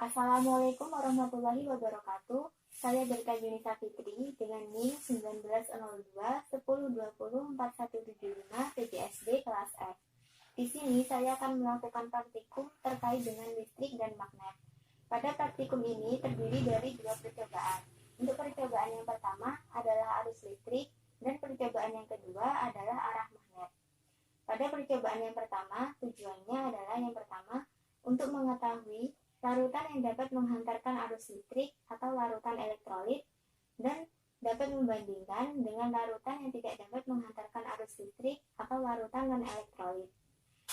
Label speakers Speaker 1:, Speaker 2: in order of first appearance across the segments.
Speaker 1: Assalamualaikum warahmatullahi wabarakatuh. Saya Berkah Yunisa Fitri dengan NIM 1902 10204175 PJSD kelas F. Di sini saya akan melakukan praktikum terkait dengan listrik dan magnet. Pada praktikum ini terdiri dari dua percobaan. Untuk percobaan yang pertama adalah arus listrik dan percobaan yang kedua adalah arah magnet. Pada percobaan yang pertama, tujuannya adalah yang pertama untuk mengetahui larutan yang dapat menghantarkan arus listrik atau larutan elektrolit dan dapat membandingkan dengan larutan yang tidak dapat menghantarkan arus listrik atau larutan non-elektrolit.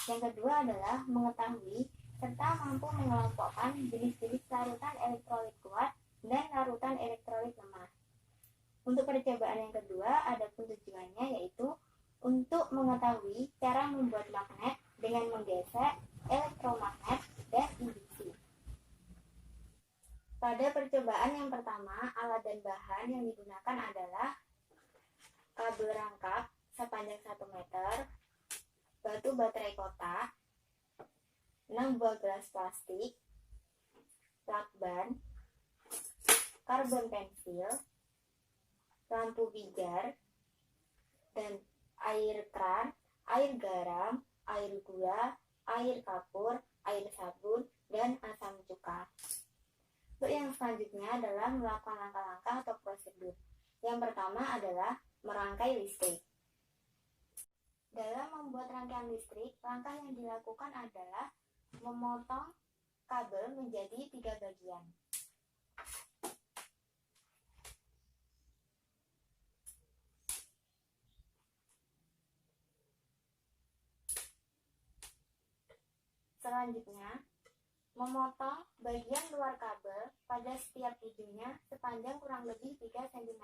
Speaker 1: Yang kedua adalah mengetahui serta mampu mengelompokkan jenis-jenis larutan elektrolit kuat dan larutan elektrolit lemah. Untuk percobaan yang kedua, ada pun tujuannya yaitu untuk mengetahui cara membuat magnet dengan menggesek elektromagnet dan induksi. Pada percobaan yang pertama, alat dan bahan yang digunakan adalah kabel rangkap sepanjang 1 meter, batu baterai kotak, 6 buah gelas plastik, lakban, karbon pensil, lampu pijar, dan air kran, air garam, air gula, air kapur, air sabun, dan asam cuka. Untuk yang selanjutnya adalah melakukan langkah-langkah atau prosedur. Yang pertama adalah merangkai listrik. Dalam membuat rangkaian listrik, langkah yang dilakukan adalah memotong kabel menjadi 3 bagian. Selanjutnya, memotong bagian luar kabel pada setiap ujungnya sepanjang kurang lebih 3 cm.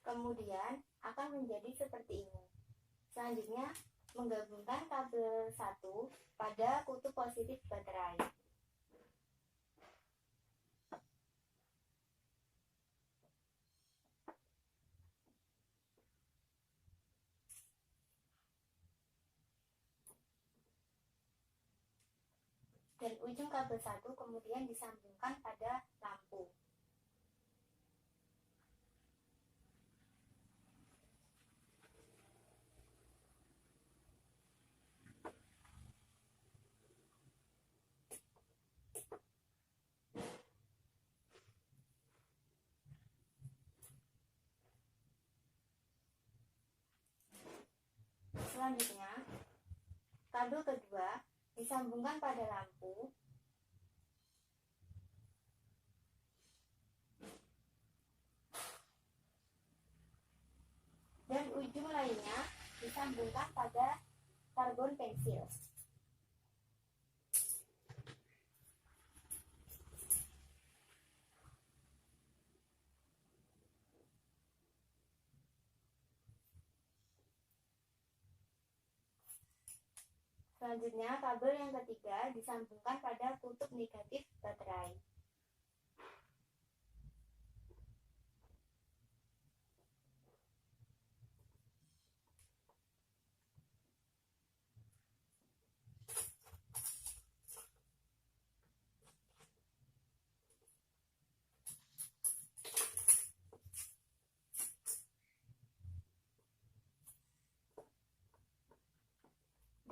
Speaker 1: Kemudian akan menjadi seperti ini. Selanjutnya, menggabungkan kabel 1 pada kutub positif baterai. Dan ujung kabel 1 kemudian disambungkan pada lampu. Selanjutnya, kabel kedua disambungkan pada lampu dan ujung lainnya disambungkan pada karbon pensil. Selanjutnya, kabel yang ketiga disambungkan pada kutub negatif baterai.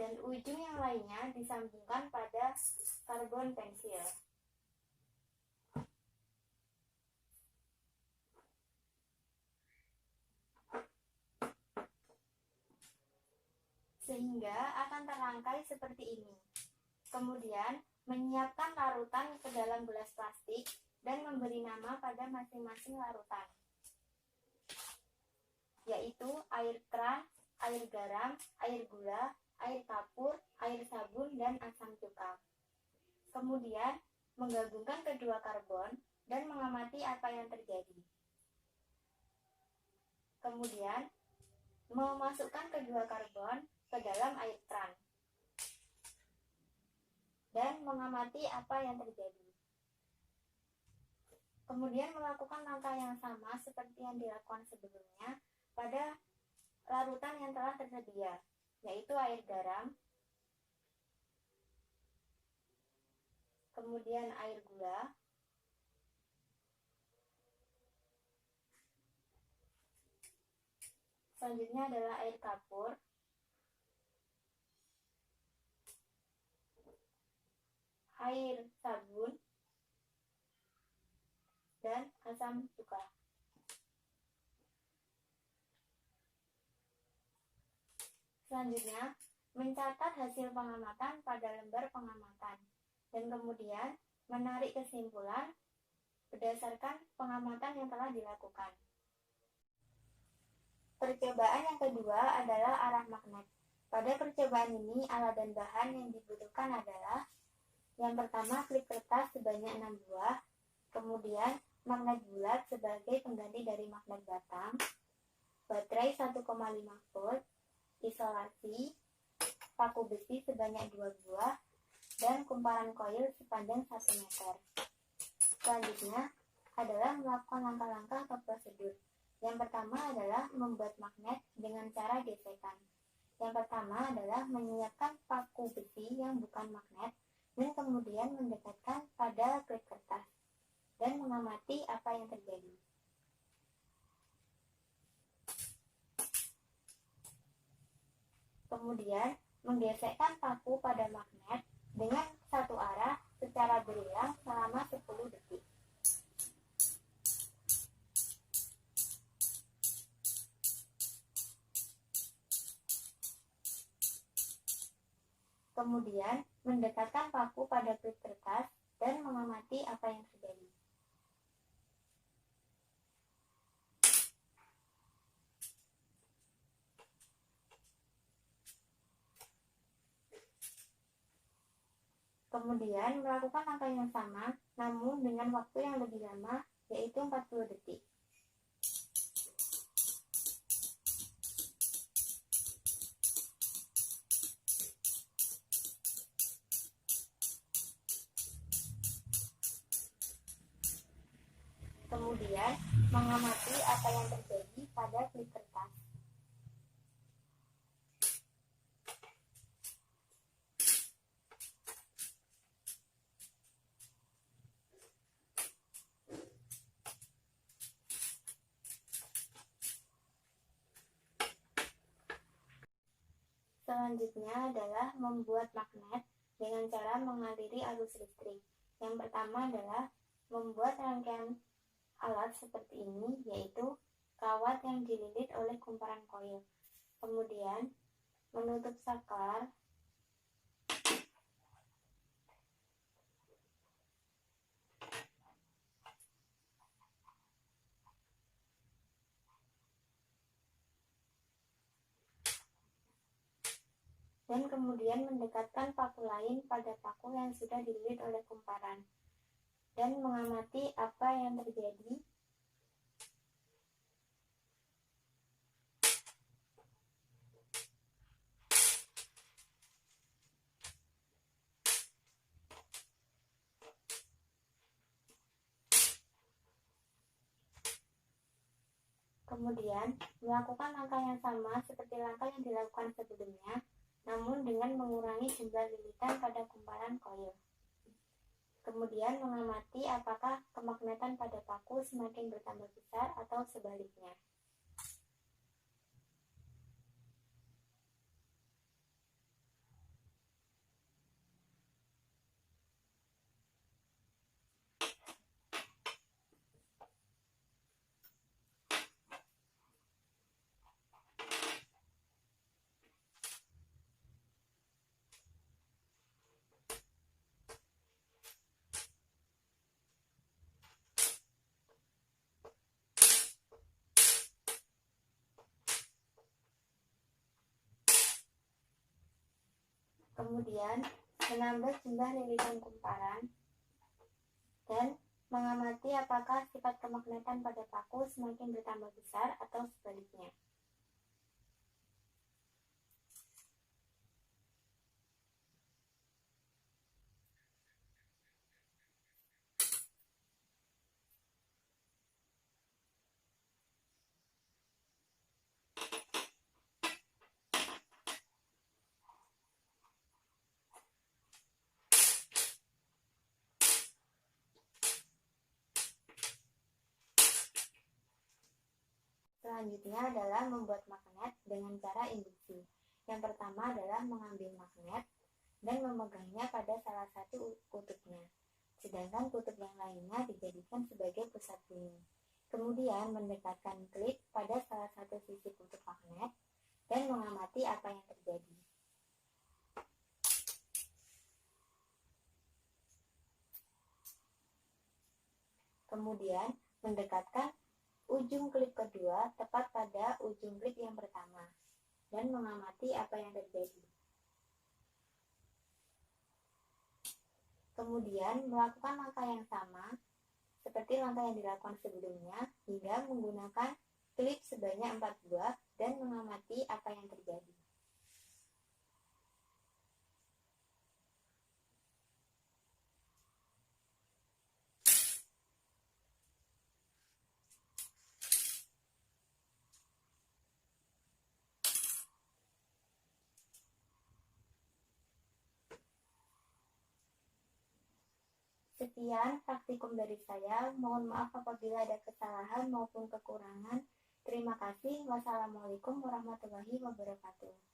Speaker 1: Dan ujung yang lainnya disambungkan pada karbon pensil. Sehingga akan terangkai seperti ini. Kemudian, menyiapkan larutan ke dalam gelas plastik dan memberi nama pada masing-masing larutan, yaitu air kran, air garam, air gula, air kapur, air sabun, dan asam cuka. Kemudian, menggabungkan kedua karbon dan mengamati apa yang terjadi. Kemudian, memasukkan kedua karbon ke dalam air kran. dan mengamati apa yang terjadi. Kemudian melakukan langkah yang sama seperti yang dilakukan sebelumnya pada larutan yang telah tersedia, yaitu air garam, kemudian air gula, selanjutnya adalah air kapur, air sabun, dan asam cuka. Selanjutnya, mencatat hasil pengamatan pada lembar pengamatan dan kemudian menarik kesimpulan berdasarkan pengamatan yang telah dilakukan. Percobaan yang kedua adalah arah magnet. Pada percobaan ini, alat dan bahan yang dibutuhkan adalah yang pertama, klip kertas sebanyak 6 buah, kemudian magnet bulat sebagai pengganti dari magnet batang, baterai 1,5 volt, isolasi, paku besi sebanyak 2 buah, dan kumparan koil sepanjang 1 meter. Selanjutnya adalah melakukan langkah-langkah atau prosedur. Yang pertama adalah membuat magnet dengan cara gesekan. Yang pertama adalah menyiapkan paku besi yang bukan magnet dan kemudian mendekatkan pada klip kertas dan mengamati apa yang terjadi. Kemudian menggesekkan paku pada magnet dengan satu arah secara berulang selama 10 detik. Kemudian mendekatkan paku pada klip kertas dan mengamati apa yang terjadi. Kemudian melakukan langkah yang sama, namun dengan waktu yang lebih lama, yaitu 40 detik. Kemudian mengamati apa yang terjadi pada klip kertas. Selanjutnya adalah membuat magnet dengan cara mengaliri arus listrik. Yang pertama adalah membuat rangkaian alat seperti ini, yaitu kawat yang dililit oleh kumparan koil. Kemudian menutup saklar, dan kemudian mendekatkan paku lain pada paku yang sudah dililit oleh kumparan dan mengamati apa yang terjadi. Kemudian melakukan langkah yang sama seperti langkah yang dilakukan sebelumnya, namun dengan mengurangi jumlah lilitan pada kumparan koil. Kemudian mengamati apakah kemagnetan pada paku semakin bertambah besar atau sebaliknya. Kemudian menambah jumlah lilitan kumparan dan mengamati apakah sifat kemagnetan pada paku semakin bertambah besar atau sebaliknya. Selanjutnya adalah membuat magnet dengan cara induksi. Yang pertama adalah mengambil magnet dan memegangnya pada salah satu kutubnya, sedangkan kutub yang lainnya dijadikan sebagai pusat bunyi. Kemudian mendekatkan klip pada salah satu sisi kutub magnet dan mengamati apa yang terjadi. Kemudian mendekatkan ujung klip kedua tepat pada ujung klip yang pertama dan mengamati apa yang terjadi. Kemudian melakukan langkah yang sama seperti langkah yang dilakukan sebelumnya hingga menggunakan klip sebanyak 4 buah dan mengamati apa yang terjadi. Sekian praktikum dari saya. Mohon maaf apabila ada kesalahan maupun kekurangan. Terima kasih. Wassalamualaikum warahmatullahi wabarakatuh.